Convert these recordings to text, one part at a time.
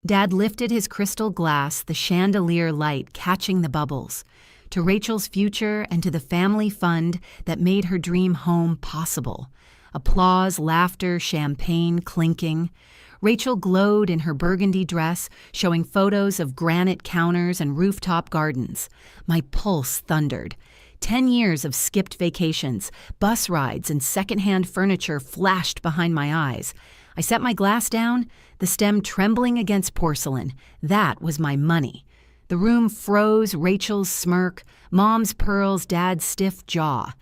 Dad lifted his crystal glass, the chandelier light catching the bubbles, to Rachel's future and to the family fund that made her dream home possible. Applause, laughter, champagne clinking. Rachel glowed in her burgundy dress, showing photos of granite counters and rooftop gardens. My pulse thundered. 10 years of skipped vacations, bus rides, and secondhand furniture flashed behind my eyes. I set my glass down, the stem trembling against porcelain. That was my money. The room froze, Rachel's smirk, Mom's pearls, Dad's stiff jaw.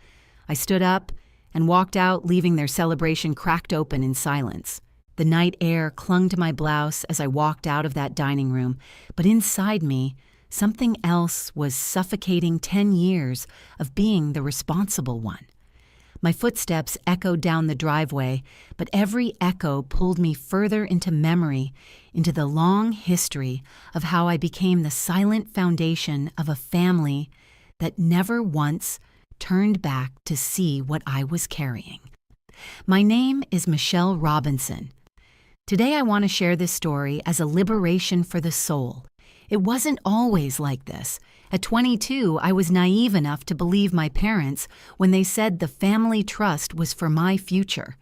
I stood up and walked out, leaving their celebration cracked open in silence. The night air clung to my blouse as I walked out of that dining room, but inside me, something else was suffocating 10 years of being the responsible one. My footsteps echoed down the driveway, but every echo pulled me further into memory, into the long history of how I became the silent foundation of a family that never once turned back to see what I was carrying. My name is Michelle Robinson. Today I want to share this story as a liberation for the soul. It wasn't always like this. At 22, I was naive enough to believe my parents when they said the family trust was for my future.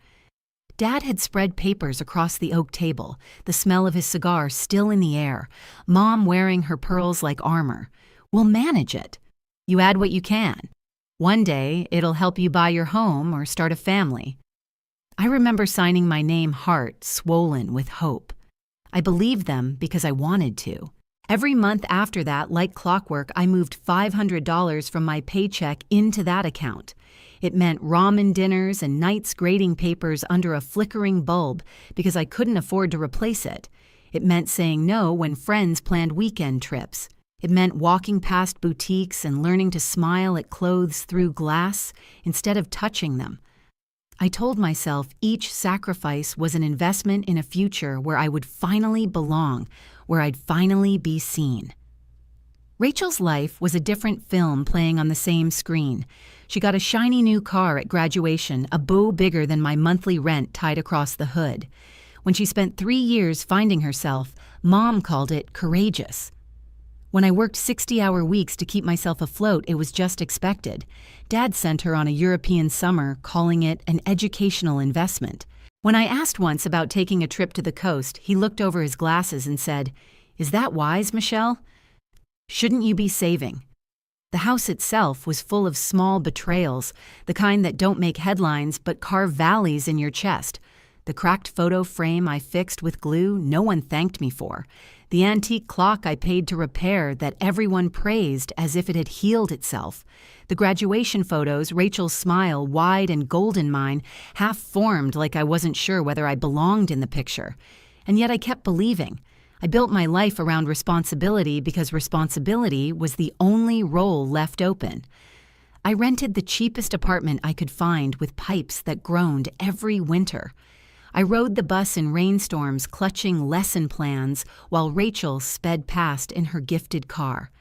Dad had spread papers across the oak table, the smell of his cigar still in the air, Mom wearing her pearls like armor. We'll manage it. You add what you can. One day, it'll help you buy your home or start a family. I remember signing my name Heart, swollen with hope. I believed them because I wanted to. Every month after that, like clockwork, I moved $500 from my paycheck into that account. It meant ramen dinners and nights grading papers under a flickering bulb because I couldn't afford to replace it. It meant saying no when friends planned weekend trips. It meant walking past boutiques and learning to smile at clothes through glass instead of touching them. I told myself each sacrifice was an investment in a future where I would finally belong, where I'd finally be seen. Rachel's life was a different film playing on the same screen. She got a shiny new car at graduation, a bow bigger than my monthly rent tied across the hood. When she spent 3 years finding herself, Mom called it courageous. When I worked 60-hour weeks to keep myself afloat, it was just expected. Dad sent her on a European summer, calling it an educational investment. When I asked once about taking a trip to the coast, he looked over his glasses and said, "Is that wise, Michelle? Shouldn't you be saving?" The house itself was full of small betrayals, the kind that don't make headlines but carve valleys in your chest. The cracked photo frame I fixed with glue, no one thanked me for. The antique clock I paid to repair that everyone praised as if it had healed itself. The graduation photos, Rachel's smile, wide and golden mine, half formed like I wasn't sure whether I belonged in the picture. And yet I kept believing. I built my life around responsibility because responsibility was the only role left open. I rented the cheapest apartment I could find with pipes that groaned every winter. I rode the bus in rainstorms, clutching lesson plans, while Rachel sped past in her gifted car.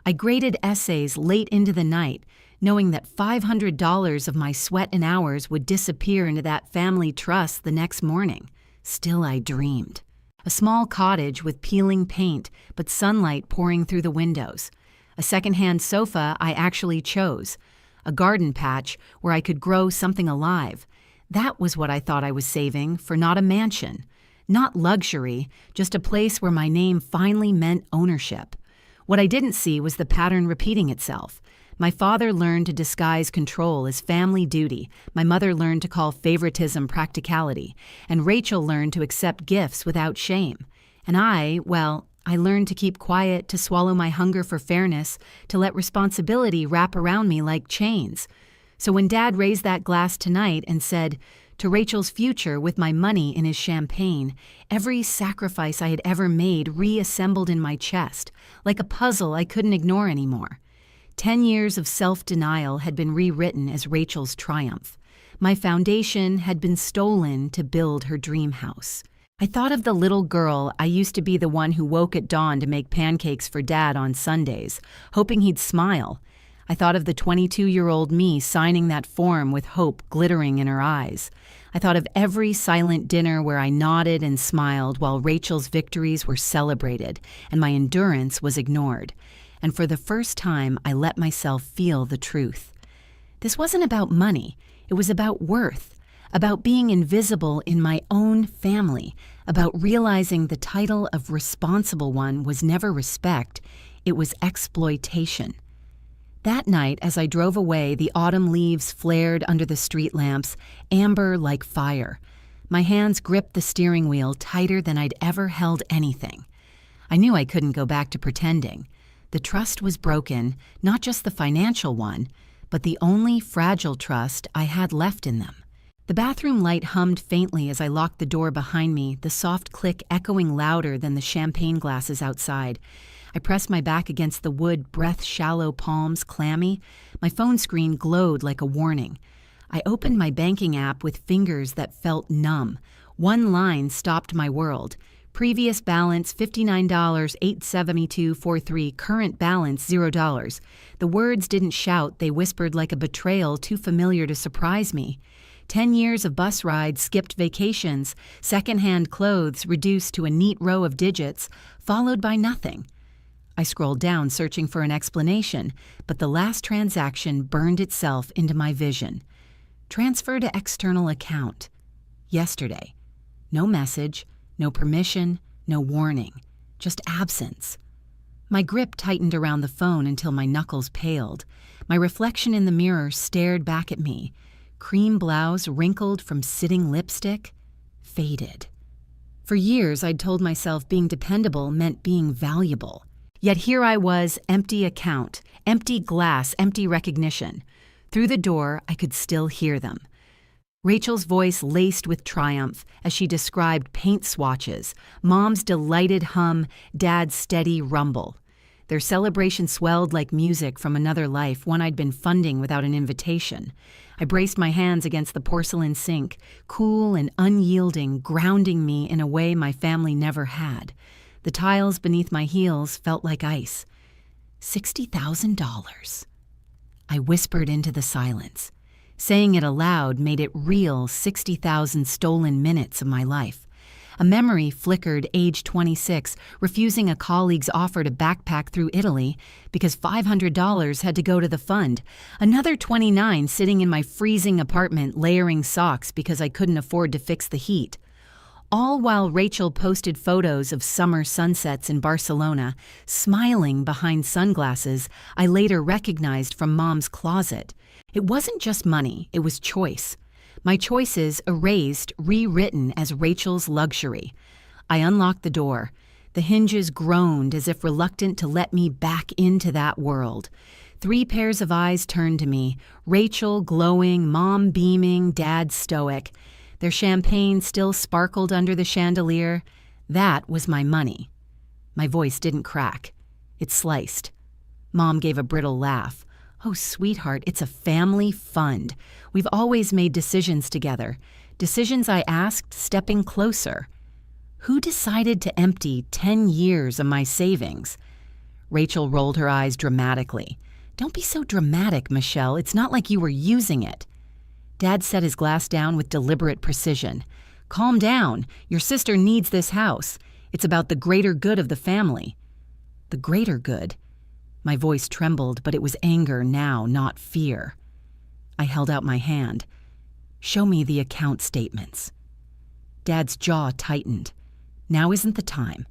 I graded essays late into the night, knowing that $500 of my sweat and hours would disappear into that family trust the next morning. Still, I dreamed. A small cottage with peeling paint, but sunlight pouring through the windows. A secondhand sofa I actually chose. A garden patch where I could grow something alive. That was what I thought I was saving for, not a mansion. Not luxury, just a place where my name finally meant ownership. What I didn't see was the pattern repeating itself. My father learned to disguise control as family duty, my mother learned to call favoritism practicality, and Rachel learned to accept gifts without shame. And I learned to keep quiet, to swallow my hunger for fairness, to let responsibility wrap around me like chains. So when Dad raised that glass tonight and said, "To Rachel's future with my money in his champagne," every sacrifice I had ever made reassembled in my chest, like a puzzle I couldn't ignore anymore. 10 years of self-denial had been rewritten as Rachel's triumph. My foundation had been stolen to build her dream house. I thought of the little girl I used to be, the one who woke at dawn to make pancakes for Dad on Sundays, hoping he'd smile. I thought of the 22-year-old me signing that form with hope glittering in her eyes. I thought of every silent dinner where I nodded and smiled while Rachel's victories were celebrated and my endurance was ignored. And for the first time, I let myself feel the truth. This wasn't about money. It was about worth, about being invisible in my own family, about realizing the title of responsible one was never respect, it was exploitation. That night, as I drove away, the autumn leaves flared under the street lamps, amber like fire. My hands gripped the steering wheel tighter than I'd ever held anything. I knew I couldn't go back to pretending. The trust was broken, not just the financial one, but the only fragile trust I had left in them. The bathroom light hummed faintly as I locked the door behind me, the soft click echoing louder than the champagne glasses outside. I pressed my back against the wood, breath-shallow palms clammy. My phone screen glowed like a warning. I opened my banking app with fingers that felt numb. One line stopped my world. Previous balance $59, $872.43. Current balance $0. The words didn't shout, they whispered like a betrayal too familiar to surprise me. 10 years of bus rides, skipped vacations, secondhand clothes reduced to a neat row of digits, followed by nothing. I scrolled down searching for an explanation, but the last transaction burned itself into my vision. Transfer to external account. Yesterday. No message, no permission, no warning, just absence. My grip tightened around the phone until my knuckles paled. My reflection in the mirror stared back at me. Cream blouse wrinkled from sitting lipstick, faded. For years, I'd told myself being dependable meant being valuable. Yet here I was, empty account, empty glass, empty recognition. Through the door, I could still hear them. Rachel's voice laced with triumph as she described paint swatches, Mom's delighted hum, Dad's steady rumble. Their celebration swelled like music from another life, one I'd been funding without an invitation. I braced my hands against the porcelain sink, cool and unyielding, grounding me in a way my family never had. The tiles beneath my heels felt like ice. $60,000. I whispered into the silence. Saying it aloud made it real 60,000 stolen minutes of my life. A memory flickered, age 26, refusing a colleague's offer to backpack through Italy because $500 had to go to the fund. Another 29 sitting in my freezing apartment layering socks because I couldn't afford to fix the heat. All while Rachel posted photos of summer sunsets in Barcelona, smiling behind sunglasses I later recognized from Mom's closet. It wasn't just money, it was choice. My choices erased, rewritten as Rachel's luxury. I unlocked the door. The hinges groaned as if reluctant to let me back into that world. 3 pairs of eyes turned to me, Rachel glowing, Mom beaming, Dad stoic. Their champagne still sparkled under the chandelier. That was my money. My voice didn't crack. It sliced. Mom gave a brittle laugh. Oh, sweetheart, it's a family fund. We've always made decisions together. Decisions I asked, stepping closer. Who decided to empty 10 years of my savings? Rachel rolled her eyes dramatically. Don't be so dramatic, Michelle. It's not like you were using it. Dad set his glass down with deliberate precision. Calm down. Your sister needs this house. It's about the greater good of the family. The greater good? My voice trembled, but it was anger now, not fear. I held out my hand. Show me the account statements. Dad's jaw tightened. Now isn't the time.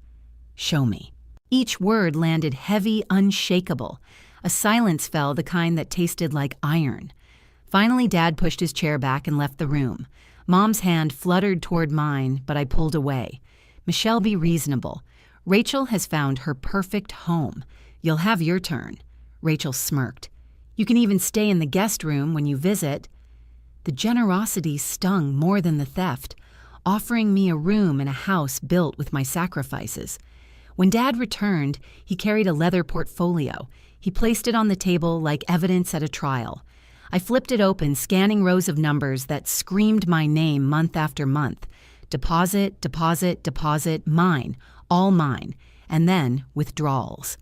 Show me. Each word landed heavy, unshakable. A silence fell, the kind that tasted like iron. Finally, Dad pushed his chair back and left the room. Mom's hand fluttered toward mine, but I pulled away. Michelle, be reasonable. Rachel has found her perfect home. You'll have your turn. Rachel smirked. You can even stay in the guest room when you visit. The generosity stung more than the theft, offering me a room in a house built with my sacrifices. When Dad returned, he carried a leather portfolio. He placed it on the table like evidence at a trial. I flipped it open, scanning rows of numbers that screamed my name month after month. Deposit, deposit, deposit, mine, all mine, and then withdrawals.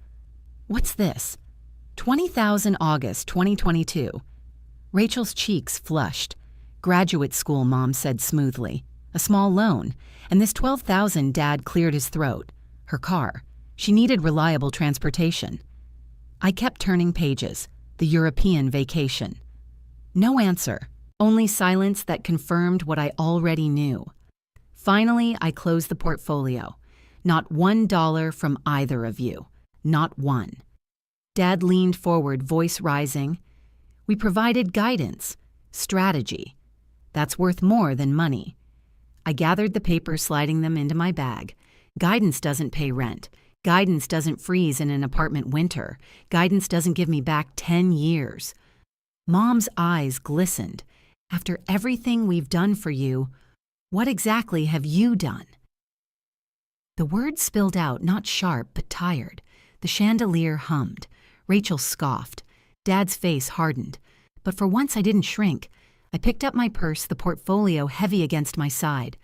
What's this? 20,000 August 2022. Rachel's cheeks flushed. Graduate school, Mom said smoothly. A small loan. And this $12,000, Dad cleared his throat. Her car. She needed reliable transportation. I kept turning pages. The European vacation. No answer. Only silence that confirmed what I already knew. Finally, I closed the portfolio. Not $1 from either of you. Not one. Dad leaned forward, voice rising. We provided guidance, strategy. That's worth more than money. I gathered the papers, sliding them into my bag. Guidance doesn't pay rent. Guidance doesn't freeze in an apartment winter. Guidance doesn't give me back 10 years. Mom's eyes glistened. After everything we've done for you, what exactly have you done? The words spilled out, not sharp, but tired. The chandelier hummed. Rachel scoffed. Dad's face hardened. But for once I didn't shrink. I picked up my purse, the portfolio heavy against my side.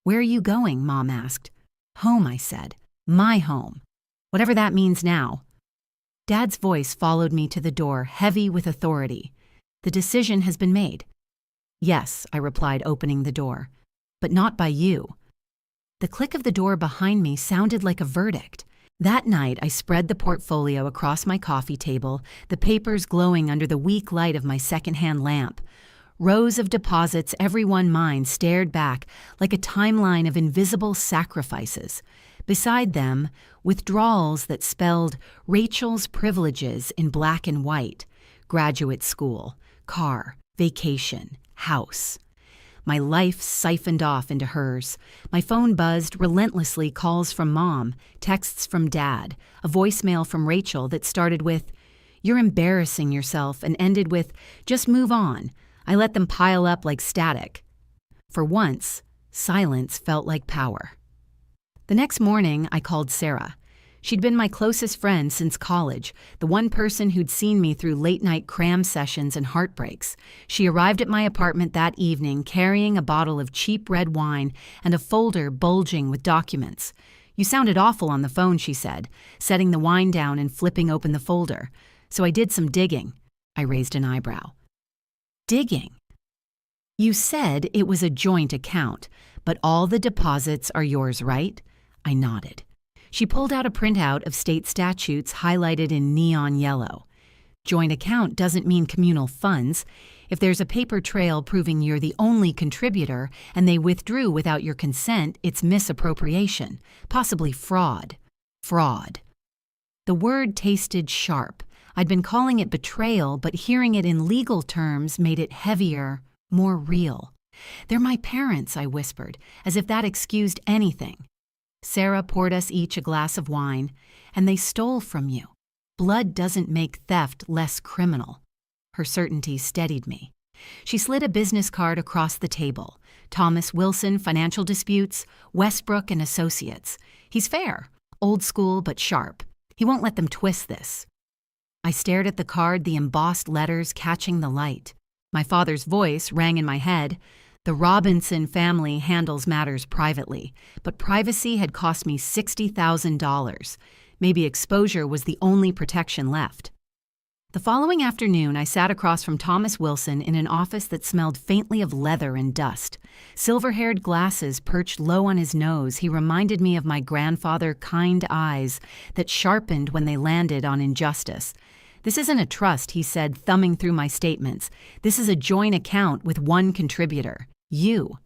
Where are you going? Mom asked. Home, I said. My home. Whatever that means now. Dad's voice followed me to the door, heavy with authority. The decision has been made. Yes, I replied, opening the door. But not by you. The click of the door behind me sounded like a verdict. That night, I spread the portfolio across my coffee table, the papers glowing under the weak light of my secondhand lamp. Rows of deposits, every one mine, stared back like a timeline of invisible sacrifices. Beside them, withdrawals that spelled Rachel's privileges in black and white. Graduate school, car, vacation, house. My life siphoned off into hers. My phone buzzed relentlessly, calls from Mom, texts from Dad, a voicemail from Rachel that started with, "You're embarrassing yourself," and ended with, "Just move on." I let them pile up like static. For once, silence felt like power. The next morning, I called Sarah. She'd been my closest friend since college, the one person who'd seen me through late-night cram sessions and heartbreaks. She arrived at my apartment that evening carrying a bottle of cheap red wine and a folder bulging with documents. "You sounded awful on the phone," she said, setting the wine down and flipping open the folder. "So I did some digging." I raised an eyebrow. "Digging? You said it was a joint account, but all the deposits are yours, right?" I nodded. She pulled out a printout of state statutes highlighted in neon yellow. Joint account doesn't mean communal funds. If there's a paper trail proving you're the only contributor and they withdrew without your consent, it's misappropriation, possibly fraud. Fraud. The word tasted sharp. I'd been calling it betrayal, but hearing it in legal terms made it heavier, more real. "They're my parents," I whispered, as if that excused anything. Sarah poured us each a glass of wine, "And they stole from you. Blood doesn't make theft less criminal." Her certainty steadied me. She slid a business card across the table. "Thomas Wilson Financial Disputes, Westbrook and Associates. He's fair, old school but sharp. He won't let them twist this." I stared at the card, the embossed letters catching the light. My father's voice rang in my head. "The Robinson family handles matters privately, but privacy had cost me $60,000. Maybe exposure was the only protection left." The following afternoon, I sat across from Thomas Wilson in an office that smelled faintly of leather and dust. Silver-haired glasses perched low on his nose, he reminded me of my grandfather's kind eyes that sharpened when they landed on injustice. "This isn't a trust," he said, thumbing through my statements. "This is a joint account with one contributor. You."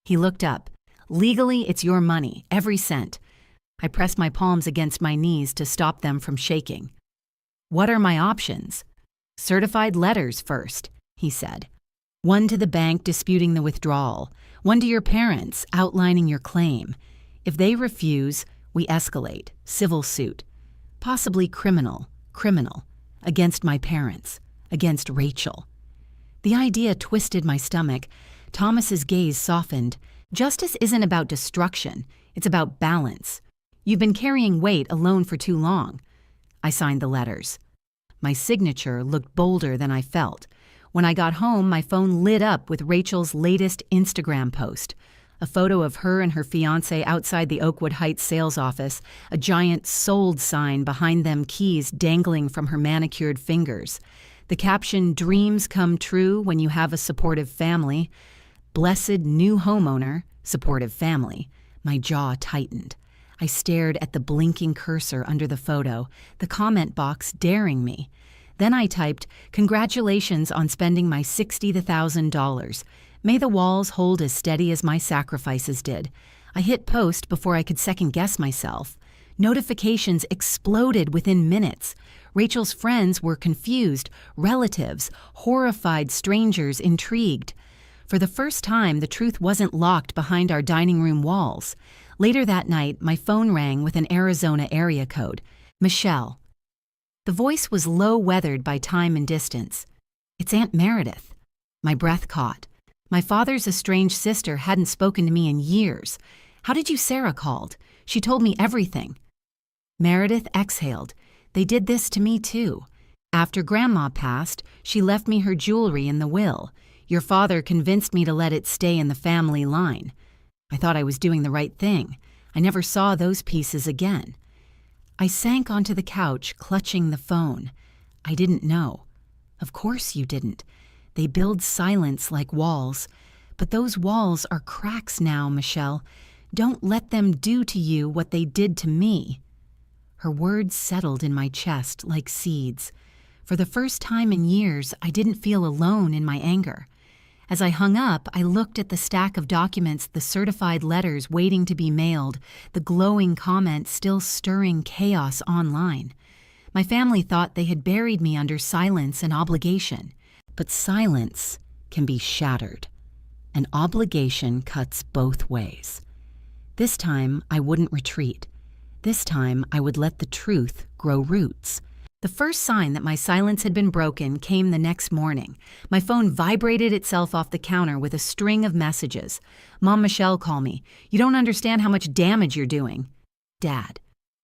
He looked up. "Legally, it's your money, every cent." I pressed my palms against my knees to stop them from shaking. "What are my options?" "Certified letters first," he said. "One to the bank disputing the withdrawal. One to your parents outlining your claim. If they refuse, we escalate. Civil suit. Possibly criminal. Against my parents. Against Rachel." The idea twisted my stomach. Thomas's gaze softened. "Justice isn't about destruction. It's about balance. You've been carrying weight alone for too long." I signed the letters. My signature looked bolder than I felt. When I got home, my phone lit up with Rachel's latest Instagram post. A photo of her and her fiancé outside the Oakwood Heights sales office, a giant sold sign behind them, keys dangling from her manicured fingers. The caption, "Dreams come true when you have a supportive family. Blessed new homeowner, supportive family." My jaw tightened. I stared at the blinking cursor under the photo, the comment box daring me. Then I typed, "Congratulations on spending my $60,000. May the walls hold as steady as my sacrifices did." I hit post before I could second-guess myself. Notifications exploded within minutes. Rachel's friends were confused, relatives, horrified, strangers intrigued. For the first time, the truth wasn't locked behind our dining room walls. Later that night, my phone rang with an Arizona area code. Michelle. The voice was low-weathered by time and distance. "It's Aunt Meredith." My breath caught. My father's estranged sister hadn't spoken to me in years. "How did you?" Sarah called. "She told me everything." Meredith exhaled. "They did this to me too. After Grandma passed, she left me her jewelry in the will. Your father convinced me to let it stay in the family line. I thought I was doing the right thing. I never saw those pieces again." I sank onto the couch, clutching the phone. "I didn't know." "Of course you didn't. They build silence like walls. But those walls are cracks now, Michelle. Don't let them do to you what they did to me." Her words settled in my chest like seeds. For the first time in years, I didn't feel alone in my anger. As I hung up, I looked at the stack of documents, the certified letters waiting to be mailed, the glowing comments still stirring chaos online. My family thought they had buried me under silence and obligation. But silence can be shattered. An obligation cuts both ways. This time, I wouldn't retreat. This time, I would let the truth grow roots. The first sign that my silence had been broken came the next morning. My phone vibrated itself off the counter with a string of messages. "Mom, Michelle, call me. You don't understand how much damage you're doing." "Dad,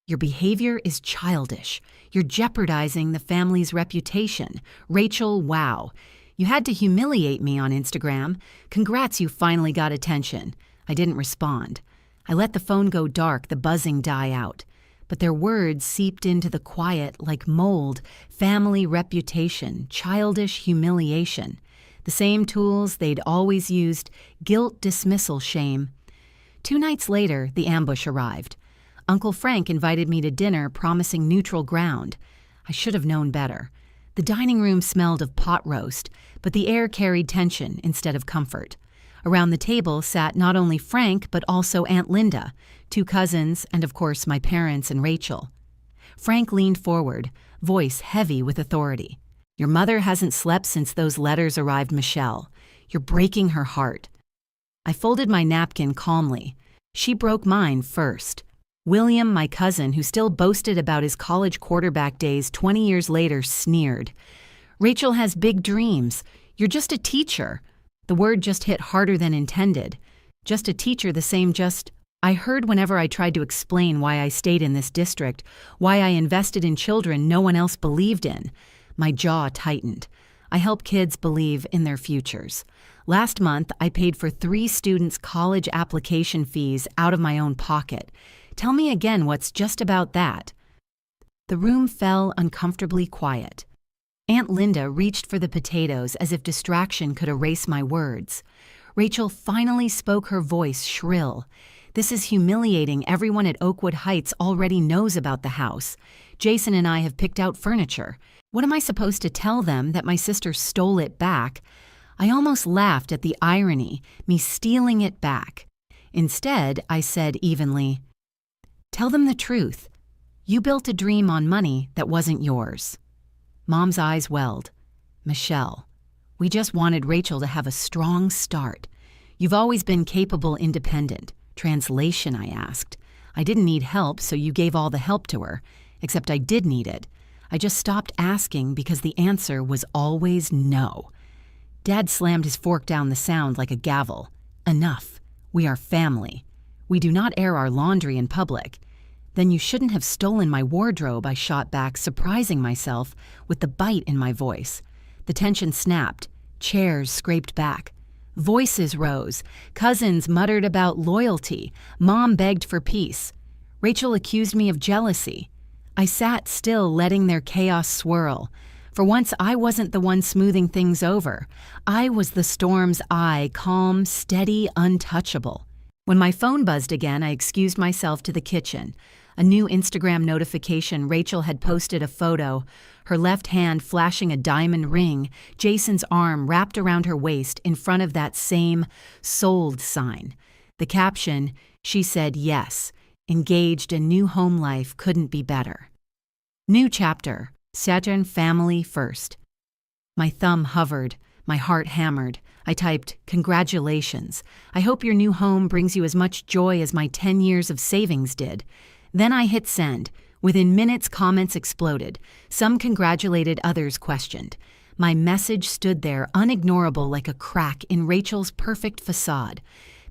your behavior is childish. You're jeopardizing the family's reputation." "Rachel, wow. You had to humiliate me on Instagram. Congrats, you finally got attention." I didn't respond. I let the phone go dark, the buzzing die out. But their words seeped into the quiet like mold: family reputation, childish humiliation. The same tools they'd always used: guilt, dismissal, shame. 2 nights later, the ambush arrived. Uncle Frank invited me to dinner, promising neutral ground. I should have known better. The dining room smelled of pot roast, but the air carried tension instead of comfort. Around the table sat not only Frank, but also Aunt Linda, 2 cousins, and of course my parents and Rachel. Frank leaned forward, voice heavy with authority. "Your mother hasn't slept since those letters arrived, Michelle. You're breaking her heart." I folded my napkin calmly. She broke mine first. William, my cousin, who still boasted about his college quarterback days 20 years later, sneered. "Rachel has big dreams. You're just a teacher." The word just hit harder than intended. Just a teacher, the same just... I heard whenever I tried to explain why I stayed in this district, why I invested in children no one else believed in. My jaw tightened. I help kids believe in their futures. Last month, I paid for 3 students' college application fees out of my own pocket. Tell me again what's just about that. The room fell uncomfortably quiet. Aunt Linda reached for the potatoes as if distraction could erase my words. Rachel finally spoke, her voice shrill. "This is humiliating. Everyone at Oakwood Heights already knows about the house. Jason and I have picked out furniture. What am I supposed to tell them, that my sister stole it back?" I almost laughed at the irony, me stealing it back. Instead, I said evenly, "Tell them the truth. You built a dream on money that wasn't yours." Mom's eyes welled. "Michelle, we just wanted Rachel to have a strong start. You've always been capable, independent. Translation?" I asked. "I didn't need help, so you gave all the help to her. Except I did need it. I just stopped asking because the answer was always no." Dad slammed his fork down the sound like a gavel. "Enough. We are family. We do not air our laundry in public." "Then you shouldn't have stolen my wardrobe," I shot back, surprising myself with the bite in my voice. The tension snapped. Chairs scraped back. Voices rose. Cousins muttered about loyalty. Mom begged for peace. Rachel accused me of jealousy. I sat still, letting their chaos swirl. For once, I wasn't the one smoothing things over. I was the storm's eye, calm, steady, untouchable. When my phone buzzed again, I excused myself to the kitchen. A new Instagram notification. Rachel had posted a photo, her left hand flashing a diamond ring, Jason's arm wrapped around her waist in front of that same sold sign. The caption, she said yes, engaged and new home life couldn't be better. New chapter, Saturn family first. My thumb hovered, my heart hammered. I typed, "Congratulations. I hope your new home brings you as much joy as my 10 years of savings did." Then I hit send. Within minutes, comments exploded. Some congratulated, others questioned. My message stood there, unignorable like a crack in Rachel's perfect facade.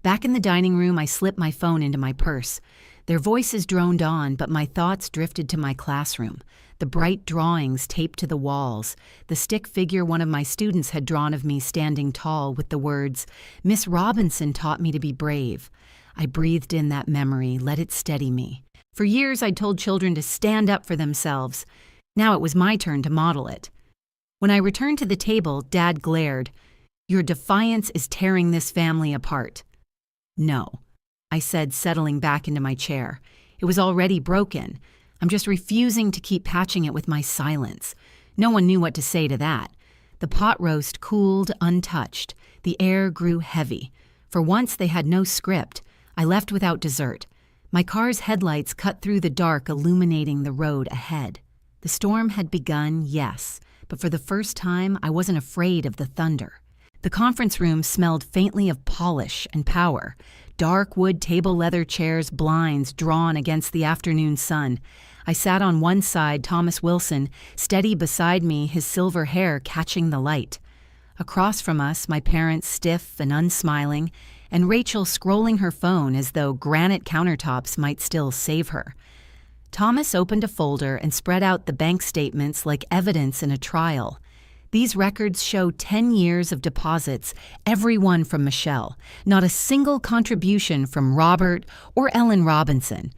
Back in the dining room, I slipped my phone into my purse. Their voices droned on, but my thoughts drifted to my classroom. The bright drawings taped to the walls, the stick figure one of my students had drawn of me standing tall with the words, "Miss Robinson taught me to be brave." I breathed in that memory, let it steady me. For years, I'd told children to stand up for themselves. Now it was my turn to model it. When I returned to the table, Dad glared. "Your defiance is tearing this family apart." "No," I said, settling back into my chair. "It was already broken. I'm just refusing to keep patching it with my silence." No one knew what to say to that. The pot roast cooled untouched. The air grew heavy. For once, they had no script. I left without dessert. My car's headlights cut through the dark, illuminating the road ahead. The storm had begun, yes, but for the first time, I wasn't afraid of the thunder. The conference room smelled faintly of polish and power. Dark wood table leather chairs, blinds drawn against the afternoon sun. I sat on one side, Thomas Wilson, steady beside me, his silver hair catching the light. Across from us, my parents stiff and unsmiling, and Rachel scrolling her phone as though granite countertops might still save her. Thomas opened a folder and spread out the bank statements like evidence in a trial. These records show 10 years of deposits, every one from Michelle. Not a single contribution from Robert or Ellen Robinson.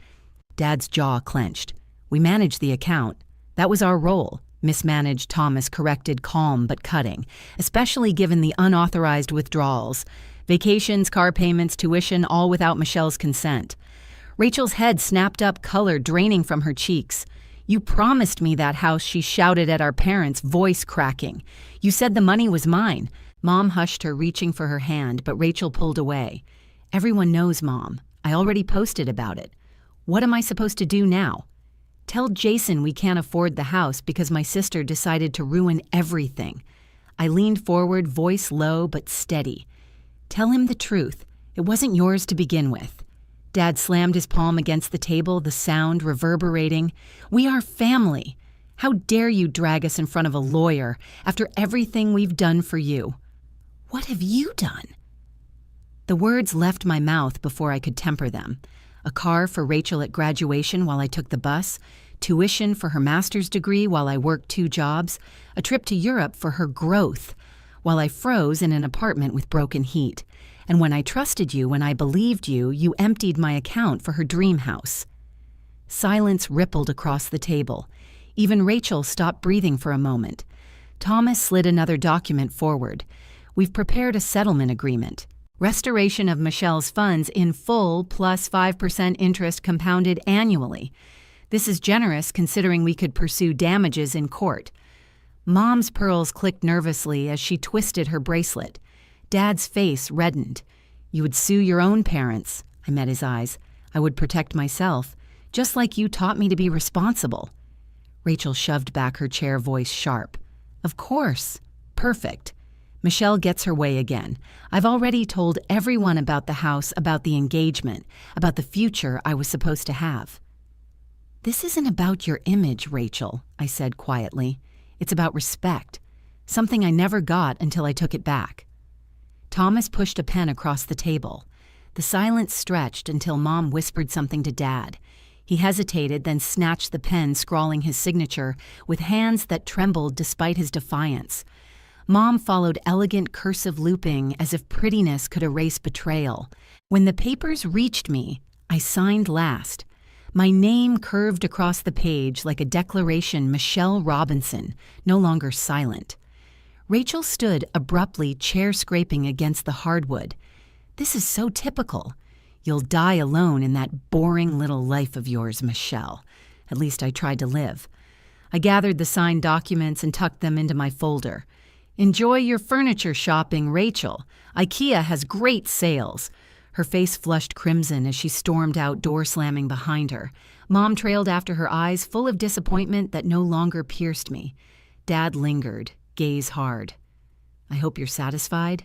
Dad's jaw clenched. "We managed the account. That was our role," mismanaged Thomas corrected, calm but cutting, especially given the unauthorized withdrawals. Vacations, car payments, tuition, all without Michelle's consent. Rachel's head snapped up, color draining from her cheeks. "You promised me that house," she shouted at our parents, voice cracking. "You said the money was mine." Mom hushed her, reaching for her hand, but Rachel pulled away. "Everyone knows, Mom. I already posted about it. What am I supposed to do now?" "Tell Jason we can't afford the house because my sister decided to ruin everything." I leaned forward, voice low but steady. "Tell him the truth. It wasn't yours to begin with." Dad slammed his palm against the table, the sound reverberating. "We are family. How dare you drag us in front of a lawyer after everything we've done for you?" "What have you done?" The words left my mouth before I could temper them. A car for Rachel at graduation while I took the bus, tuition for her master's degree while I worked 2 jobs, a trip to Europe for her growth, while I froze in an apartment with broken heat. And when I trusted you, when I believed you, you emptied my account for her dream house. Silence rippled across the table. Even Rachel stopped breathing for a moment. Thomas slid another document forward. "We've prepared a settlement agreement. Restoration of Michelle's funds in full plus 5% interest compounded annually. This is generous considering we could pursue damages in court." Mom's pearls clicked nervously as she twisted her bracelet. Dad's face reddened. "You would sue your own parents." I met his eyes. "I would protect myself, just like you taught me to be responsible." Rachel shoved back her chair, voice sharp. "Of course. Perfect. Michelle gets her way again. I've already told everyone about the house, about the engagement, about the future I was supposed to have." "This isn't about your image, Rachel," I said quietly. "It's about respect, something I never got until I took it back." Thomas pushed a pen across the table. The silence stretched until Mom whispered something to Dad. He hesitated, then snatched the pen, scrawling his signature, with hands that trembled despite his defiance. Mom followed elegant cursive looping as if prettiness could erase betrayal. When the papers reached me, I signed last. My name curved across the page like a declaration. Michelle Robinson, no longer silent. Rachel stood abruptly, chair scraping against the hardwood. This is so typical. You'll die alone in that boring little life of yours, Michelle. At least I tried to live. I gathered the signed documents and tucked them into my folder. Enjoy your furniture shopping, Rachel. IKEA has great sales. Her face flushed crimson as she stormed out, door slamming behind her. Mom trailed after her, eyes full of disappointment that no longer pierced me. Dad lingered, gaze hard. I hope you're satisfied.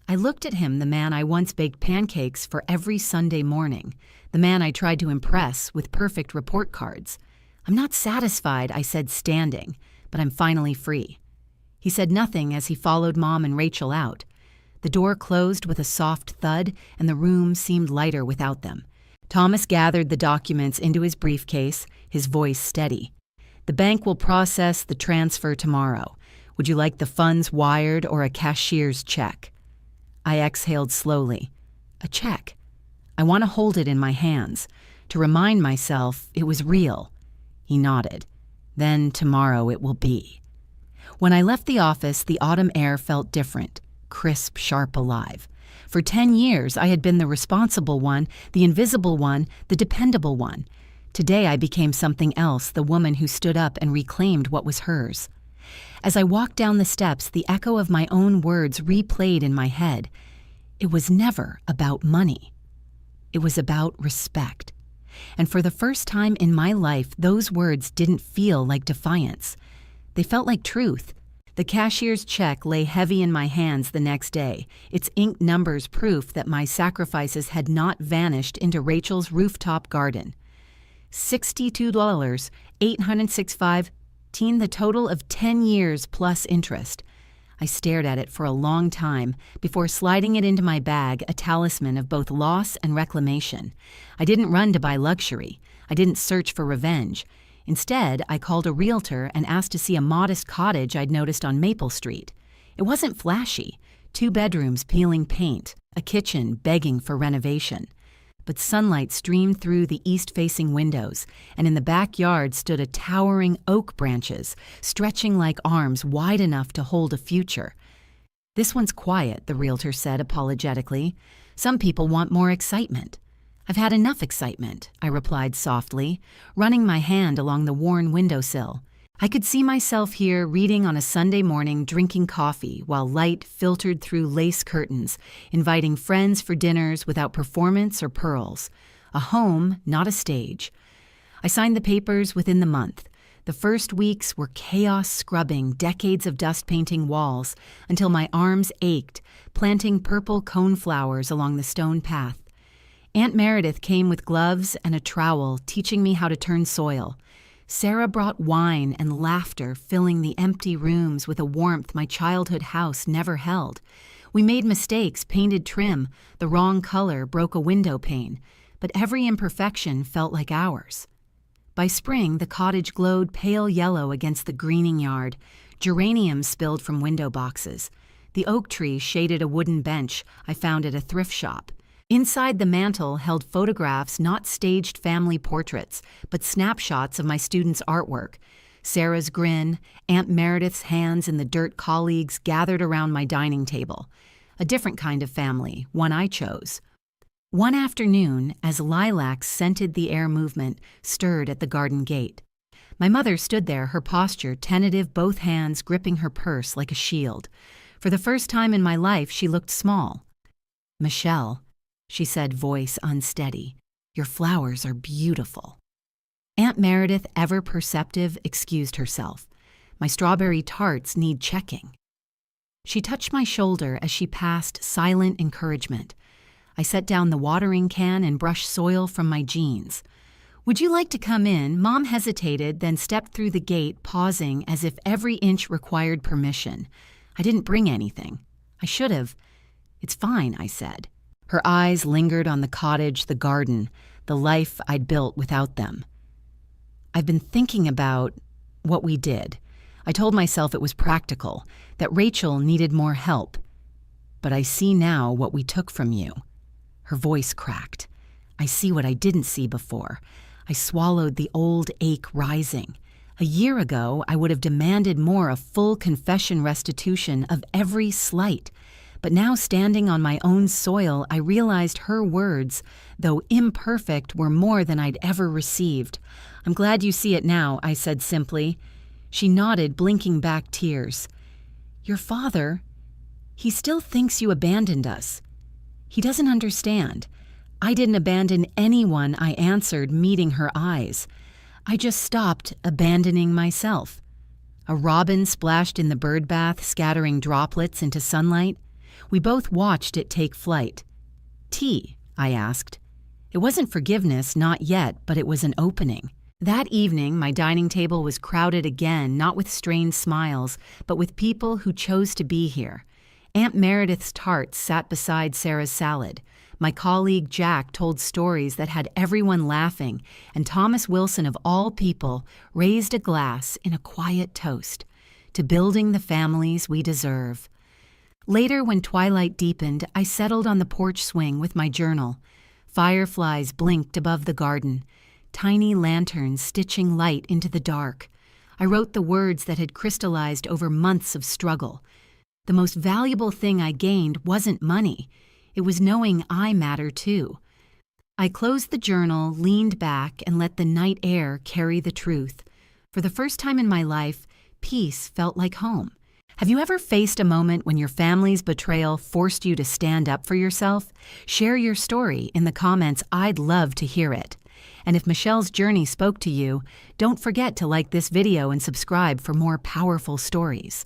I looked at him, the man I once baked pancakes for every Sunday morning, the man I tried to impress with perfect report cards. I'm not satisfied, I said, standing, but I'm finally free. He said nothing as he followed Mom and Rachel out. The door closed with a soft thud, and the room seemed lighter without them. Thomas gathered the documents into his briefcase, his voice steady. The bank will process the transfer tomorrow. Would you like the funds wired or a cashier's check? I exhaled slowly. A check. I want to hold it in my hands, to remind myself it was real. He nodded. Then tomorrow it will be. When I left the office, the autumn air felt different, crisp, sharp, alive. For 10 years, I had been the responsible one, the invisible one, the dependable one. Today, I became something else, the woman who stood up and reclaimed what was hers. As I walked down the steps, the echo of my own words replayed in my head. It was never about money. It was about respect. And for the first time in my life, those words didn't feel like defiance. They felt like truth. The cashier's check lay heavy in my hands the next day, its inked numbers proof that my sacrifices had not vanished into Rachel's rooftop garden. $62, $865, the total of 10 years plus interest. I stared at it for a long time before sliding it into my bag, a talisman of both loss and reclamation. I didn't run to buy luxury. I didn't search for revenge. Instead, I called a realtor and asked to see a modest cottage I'd noticed on Maple Street. It wasn't flashy. 2 bedrooms peeling paint, a kitchen begging for renovation. But sunlight streamed through the east-facing windows, and in the backyard stood a towering oak branches, stretching like arms wide enough to hold a future. This one's quiet, the realtor said apologetically. Some people want more excitement. I've had enough excitement, I replied softly, running my hand along the worn windowsill. I could see myself here reading on a Sunday morning, drinking coffee while light filtered through lace curtains, inviting friends for dinners without performance or pearls. A home, not a stage. I signed the papers within the month. The first weeks were chaos scrubbing decades of dust painting walls until my arms ached, planting purple coneflowers along the stone path. Aunt Meredith came with gloves and a trowel, teaching me how to turn soil. Sarah brought wine and laughter, filling the empty rooms with a warmth my childhood house never held. We made mistakes, painted trim, the wrong color broke a window pane, but every imperfection felt like ours. By spring, the cottage glowed pale yellow against the greening yard. Geraniums spilled from window boxes. The oak tree shaded a wooden bench I found at a thrift shop. Inside the mantel held photographs, not staged family portraits, but snapshots of my students' artwork. Sarah's grin, Aunt Meredith's hands in the dirt colleagues gathered around my dining table. A different kind of family, one I chose. One afternoon, as lilacs scented the air, movement stirred at the garden gate. My mother stood there, her posture tentative, both hands gripping her purse like a shield. For the first time in my life, she looked small. "Michelle," she said, voice unsteady, "your flowers are beautiful." Aunt Meredith, ever perceptive, excused herself. "My strawberry tarts need checking." She touched my shoulder as she passed, silent encouragement. I set down the watering can and brushed soil from my jeans. "Would you like to come in?" Mom hesitated, then stepped through the gate, pausing as if every inch required permission. I didn't bring anything. I should have. "It's fine," I said. Her eyes lingered on the cottage, the garden, the life I'd built without them. "I've been thinking about what we did. I told myself it was practical, that Rachel needed more help. But I see now what we took from you." Her voice cracked. "I see what I didn't see before. I swallowed the old ache rising. A year ago, I would have demanded a full confession restitution of every slight. But now, standing on my own soil, I realized her words, though imperfect, were more than I'd ever received. "I'm glad you see it now," I said simply. She nodded, blinking back tears. "Your father, he still thinks you abandoned us. He doesn't understand." "I didn't abandon anyone," I answered, meeting her eyes. "I just stopped abandoning myself." A robin splashed in the bird bath, scattering droplets into sunlight. We both watched it take flight. "Tea?" I asked. It wasn't forgiveness, not yet, but it was an opening. That evening, my dining table was crowded again, not with strained smiles, but with people who chose to be here. Aunt Meredith's tarts sat beside Sarah's salad. My colleague Jack told stories that had everyone laughing, and Thomas Wilson, of all people, raised a glass in a quiet toast to building the families we deserve. Later, when twilight deepened, I settled on the porch swing with my journal. Fireflies blinked above the garden, tiny lanterns stitching light into the dark. I wrote the words that had crystallized over months of struggle. The most valuable thing I gained wasn't money. It was knowing I matter too. I closed the journal, leaned back, and let the night air carry the truth. For the first time in my life, peace felt like home. Have you ever faced a moment when your family's betrayal forced you to stand up for yourself? Share your story in the comments. I'd love to hear it. And if Michelle's journey spoke to you, don't forget to like this video and subscribe for more powerful stories.